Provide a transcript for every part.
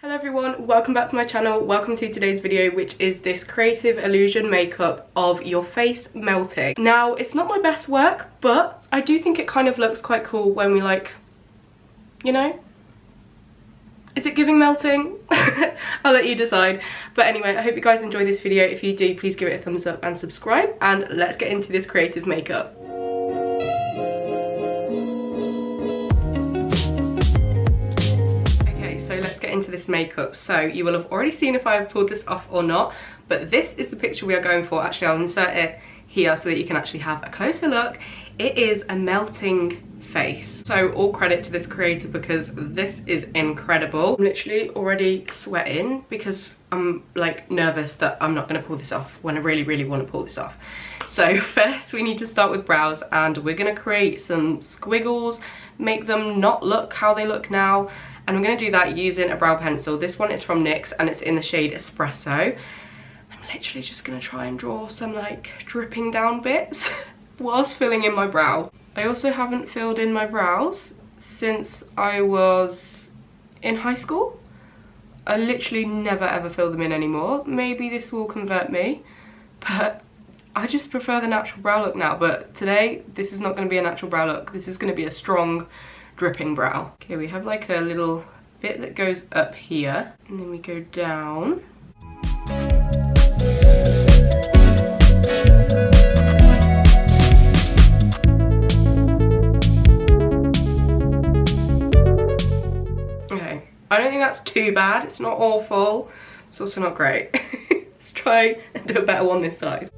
Hello everyone, welcome back to my channel. Welcome to today's video, which is this creative illusion makeup of your face melting. Now, it's not my best work, but I do think it kind of looks quite cool when we like, you know, is it giving melting? I'll let you decide. But anyway, I hope you guys enjoy this video. If you do, please give it a thumbs up and subscribe, and let's get into this creative makeup. Into this makeup, so you will have already seen if I've pulled this off or not, but this is the picture we are going for. Actually, I'll insert it here so that you can actually have a closer look. It is a melting face, so all credit to this creator because this is incredible. I'm literally already sweating because I'm like nervous that I'm not going to pull this off when I really want to pull this off. So first we need to start with brows, and we're going to create some squiggles, make them not look how they look now. And I'm going to do that using a brow pencil. This one is from NYX and it's in the shade Espresso. I'm literally just going to try and draw some like dripping down bits whilst filling in my brow. I also haven't filled in my brows since I was in high school. I literally never ever fill them in anymore. Maybe this will convert me, but I just prefer the natural brow look now. But today, this is not going to be a natural brow look. This is going to be a strong dripping brow. Okay, we have like a little bit that goes up here and then we go down. Okay, I don't think that's too bad. It's not awful. It's also not great. Let's try and do a better one this side.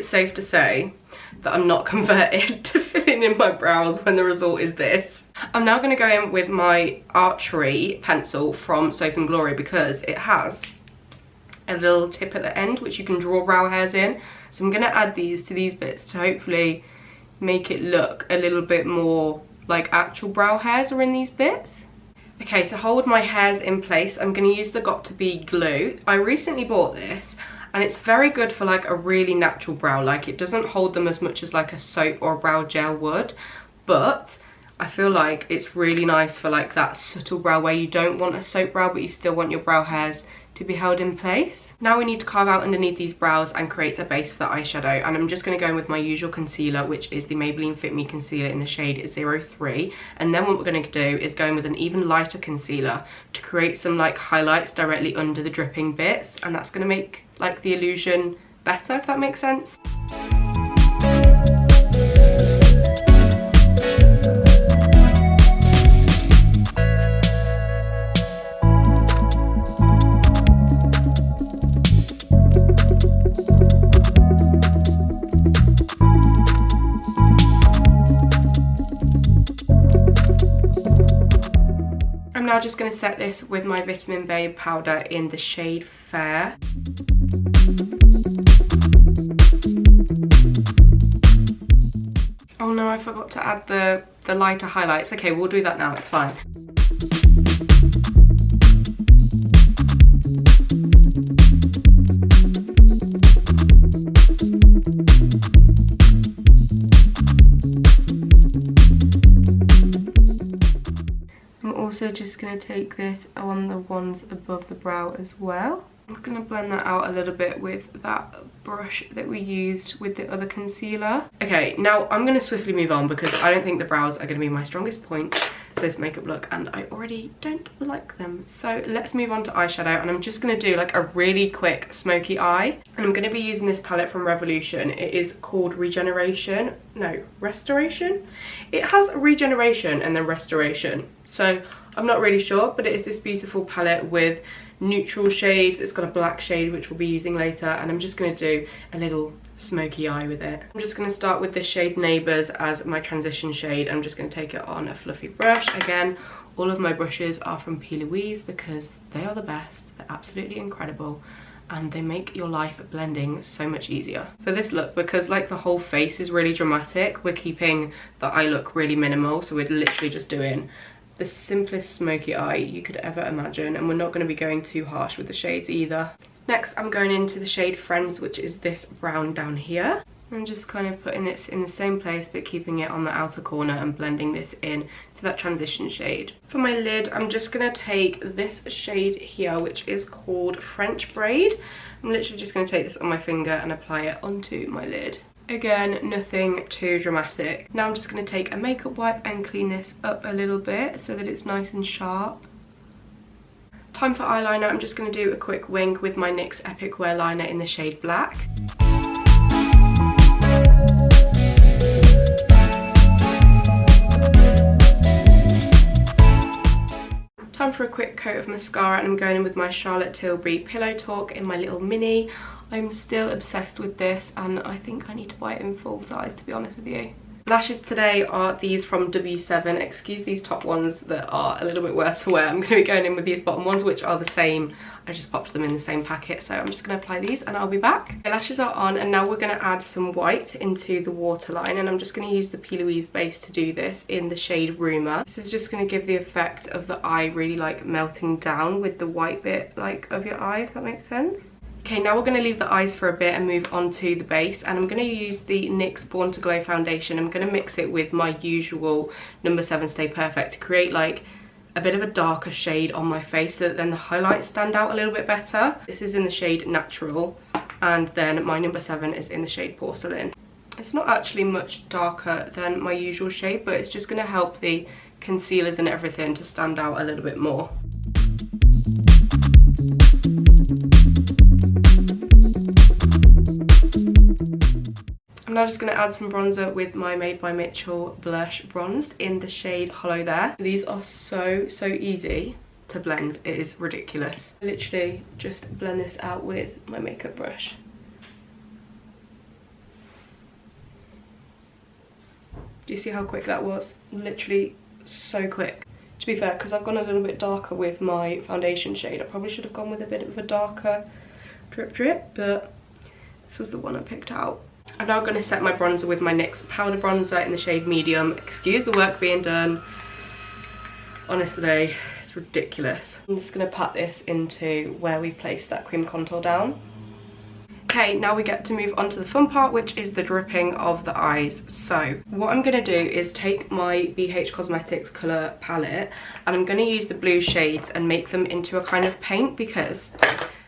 Safe to say that I'm not converted to filling in my brows when the result is this. I'm now going to go in with my Archery pencil from Soap and Glory because it has a little tip at the end which you can draw brow hairs in. So I'm going to add these to these bits to hopefully make it look a little bit more like actual brow hairs are in these bits. Okay, to hold my hairs in place, I'm going to use the Got2b glue. I recently bought this, and it's very good for like a really natural brow. Like, it doesn't hold them as much as like a soap or a brow gel would, but I feel like it's really nice for like that subtle brow where you don't want a soap brow but you still want your brow hairs to be held in place. Now we need to carve out underneath these brows and create a base for the eyeshadow, and I'm just going to go in with my usual concealer, which is the Maybelline Fit Me concealer in the shade 03, and then what we're going to do is go in with an even lighter concealer to create some like highlights directly under the dripping bits, and that's going to make like the illusion better, if that makes sense. I'm now just going to set this with my Vitamin Babe powder in the shade Fair. Oh no, I forgot to add the lighter highlights. Okay, we'll do that now, it's fine. I'm also just going to take this on the ones above the brow as well. I'm just going to blend that out a little bit with that brush that we used with the other concealer. Okay, now I'm going to swiftly move on because I don't think the brows are going to be my strongest point for this makeup look, and I already don't like them. So let's move on to eyeshadow, and I'm just going to do like a really quick smoky eye. And I'm going to be using this palette from Revolution. It is called Restoration. It has Regeneration and then Restoration. So I'm not really sure, but it is this beautiful palette with neutral shades. It's got a black shade which we'll be using later, and I'm just going to do a little smoky eye with it. I'm just going to start with the shade Neighbours as my transition shade. I'm just going to take it on a fluffy brush. Again, all of my brushes are from P. Louise because they are the best. They're absolutely incredible, and they make your life blending so much easier. For this look, because like the whole face is really dramatic, we're keeping the eye look really minimal, so we're literally just doing the simplest smoky eye you could ever imagine, and we're not going to be going too harsh with the shades either. Next, I'm going into the shade Friends, which is this brown down here. I'm just kind of putting this in the same place but keeping it on the outer corner and blending this in to that transition shade. For my lid, I'm just going to take this shade here, which is called French Braid. I'm literally just going to take this on my finger and apply it onto my lid. Again, nothing too dramatic. Now I'm just going to take a makeup wipe and clean this up a little bit so that it's nice and sharp. Time for eyeliner. I'm just going to do a quick wing with my NYX Epic Wear liner in the shade Black. Time for a quick coat of mascara, and I'm going in with my Charlotte Tilbury Pillow Talk in my little mini. I'm still obsessed with this, and I think I need to buy it in full size, to be honest with you. Lashes today are these from W7. Excuse these top ones that are a little bit worse for wear. I'm going to be going in with these bottom ones, which are the same. I just popped them in the same packet, so I'm just going to apply these and I'll be back. My lashes are on, and now we're going to add some white into the waterline, and I'm just going to use the P. Louise base to do this in the shade Rumour. This is just going to give the effect of the eye really like melting down with the white bit like of your eye, if that makes sense. Okay, now we're going to leave the eyes for a bit and move on to the base, and I'm going to use the NYX Born to Glow foundation. I'm going to mix it with my usual No. 7 Stay Perfect to create like a bit of a darker shade on my face so that then the highlights stand out a little bit better. This is in the shade Natural, and then my No. 7 is in the shade Porcelain. It's not actually much darker than my usual shade, but it's just going to help the concealers and everything to stand out a little bit more. I'm now just going to add some bronzer with my Made by Mitchell blush bronzed in the shade Hollow There. These are so easy to blend, it is ridiculous. I literally just blend this out with my makeup brush. Do you see how quick that was? Literally so quick. To be fair, because I've gone a little bit darker with my foundation shade, I probably should have gone with a bit of a darker drip, but this was the one I picked out. I'm now going to set my bronzer with my NYX powder bronzer in the shade Medium. Excuse the work being done. Honestly, it's ridiculous. I'm just going to pat this into where we placed that cream contour down. Okay, now we get to move on to the fun part, which is the dripping of the eyes. So what I'm going to do is take my BH Cosmetics colour palette, and I'm going to use the blue shades and make them into a kind of paint, because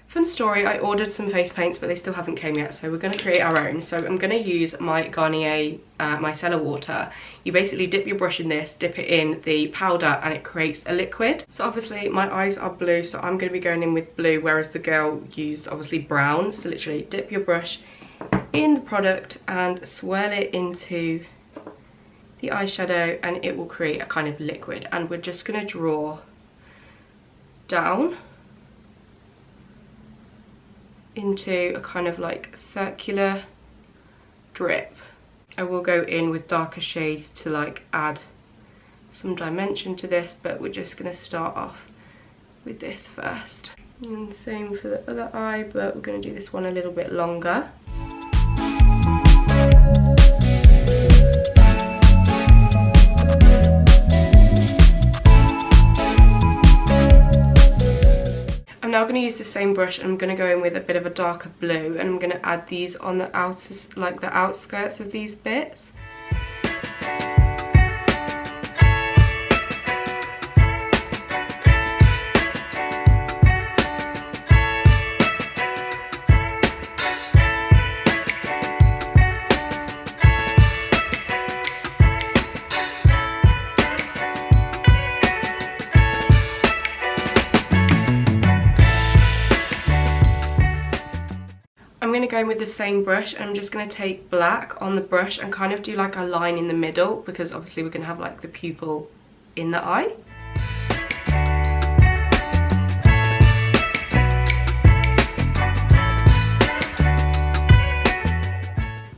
fun story, I ordered some face paints but they still haven't came yet, so we're going to create our own. So I'm going to use my Garnier micellar water. You basically dip your brush in this, dip it in the powder, and it creates a liquid. So obviously my eyes are blue, so I'm going to be going in with blue, whereas the girl used obviously brown. So literally dip your brush in the product and swirl it into the eyeshadow, and it will create a kind of liquid. And we're just going to draw down into a kind of like circular drip. I will go in with darker shades to like add some dimension to this, but we're just going to start off with this first. And same for the other eye, but we're going to do this one a little bit longer. I'm now going to use the same brush, and I'm going to go in with a bit of a darker blue, and I'm going to add these on the outer, like the outskirts of these bits. I'm going to go in with the same brush, and I'm just going to take black on the brush and kind of do like a line in the middle, because obviously we're going to have like the pupil in the eye.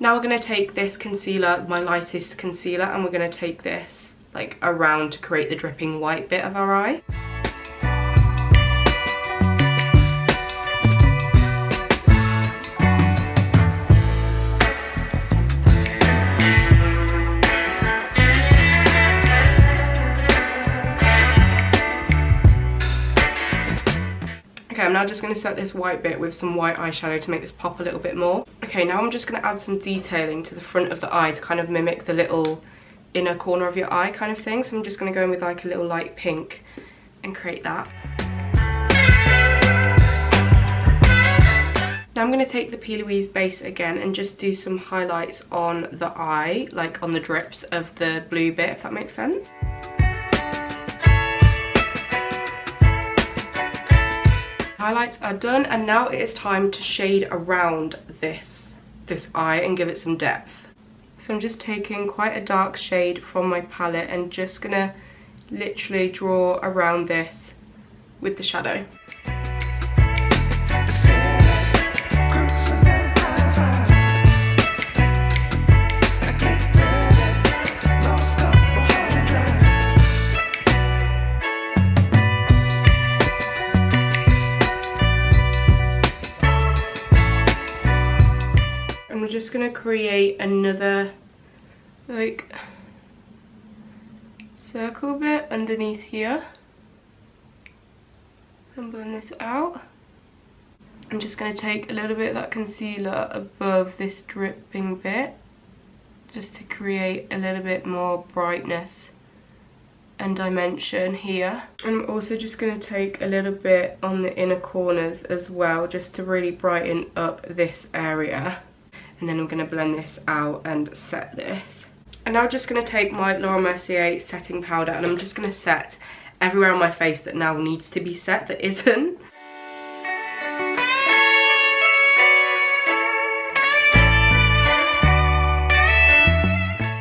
Now we're going to take this concealer, my lightest concealer, and we're going to take this like around to create the dripping white bit of our eye. I'm now just going to set this white bit with some white eyeshadow to make this pop a little bit more. Okay, now I'm just going to add some detailing to the front of the eye to kind of mimic the little inner corner of your eye kind of thing. So I'm just going to go in with like a little light pink and create that. Now I'm going to take the P. Louise base again and just do some highlights on the eye, like on the drips of the blue bit, if that makes sense. Highlights are done, and now it is time to shade around this eye and give it some depth. So I'm just taking quite a dark shade from my palette and just gonna literally draw around this with the shadow. I'm just gonna create another like circle bit underneath here and blend this out. I'm just going to take a little bit of that concealer above this dripping bit just to create a little bit more brightness and dimension here. I'm also just going to take a little bit on the inner corners as well, just to really brighten up this area. And then I'm going to blend this out and set this. I'm now just going to take my Laura Mercier setting powder and I'm just going to set everywhere on my face that now needs to be set that isn't.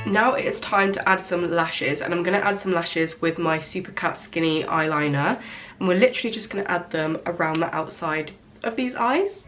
Now it is time to add some lashes, and I'm going to add some lashes with my Super Cat Skinny eyeliner, and we're literally just going to add them around the outside of these eyes.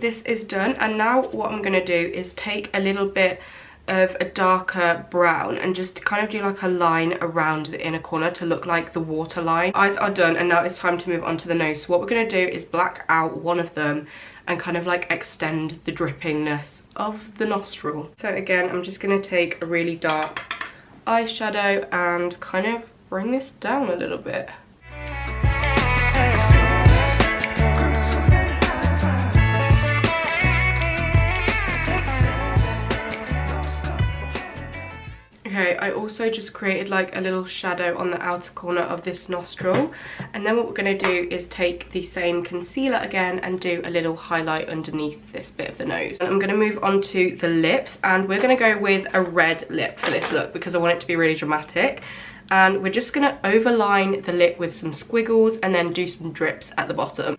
This is done, and now what I'm going to do is take a little bit of a darker brown and just kind of do like a line around the inner corner to look like the waterline. Eyes are done, and now it's time to move on to the nose. So what we're going to do is black out one of them and kind of like extend the drippingness of the nostril. So again, I'm just going to take a really dark eyeshadow and kind of bring this down a little bit. Okay, I also just created like a little shadow on the outer corner of this nostril, and then what we're going to do is take the same concealer again and do a little highlight underneath this bit of the nose. And I'm going to move on to the lips, and we're going to go with a red lip for this look because I want it to be really dramatic. And we're just going to overline the lip with some squiggles and then do some drips at the bottom.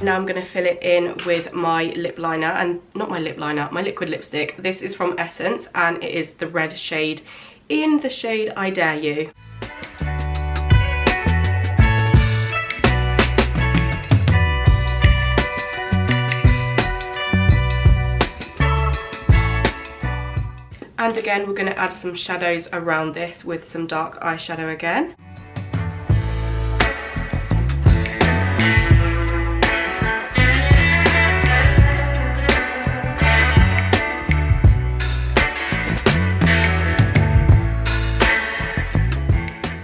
Now I'm going to fill it in with my lip liner, and not my lip liner, my liquid lipstick. This is from Essence and it is the red shade in the shade I Dare You. And again, we're going to add some shadows around this with some dark eyeshadow again.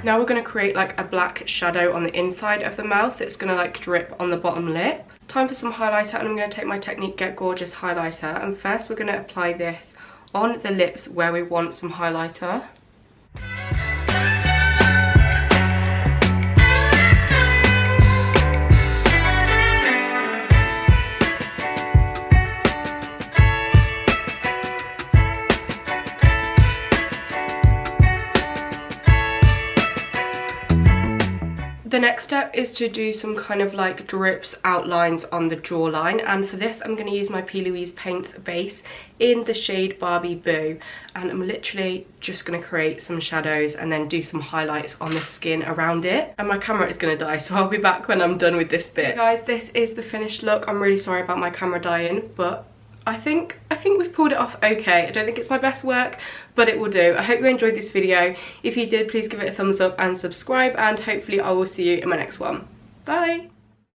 Now we're going to create like a black shadow on the inside of the mouth that's going to like drip on the bottom lip. Time for some highlighter, and I'm going to take my Technique Get Gorgeous highlighter, and first we're going to apply this on the lips where we want some highlighter. The next step is to do some kind of like drips outlines on the jawline, and for this I'm going to use my P. Louise Paints base in the shade Barbie Boo, and I'm literally just going to create some shadows and then do some highlights on the skin around it. And my camera is going to die, so I'll be back when I'm done with this bit. Okay, guys, this is the finished look. I'm really sorry about my camera dying, but I think we've pulled it off okay. I don't think it's my best work, but it will do. I hope you enjoyed this video. If you did, please give it a thumbs up and subscribe, and hopefully I will see you in my next one. Bye!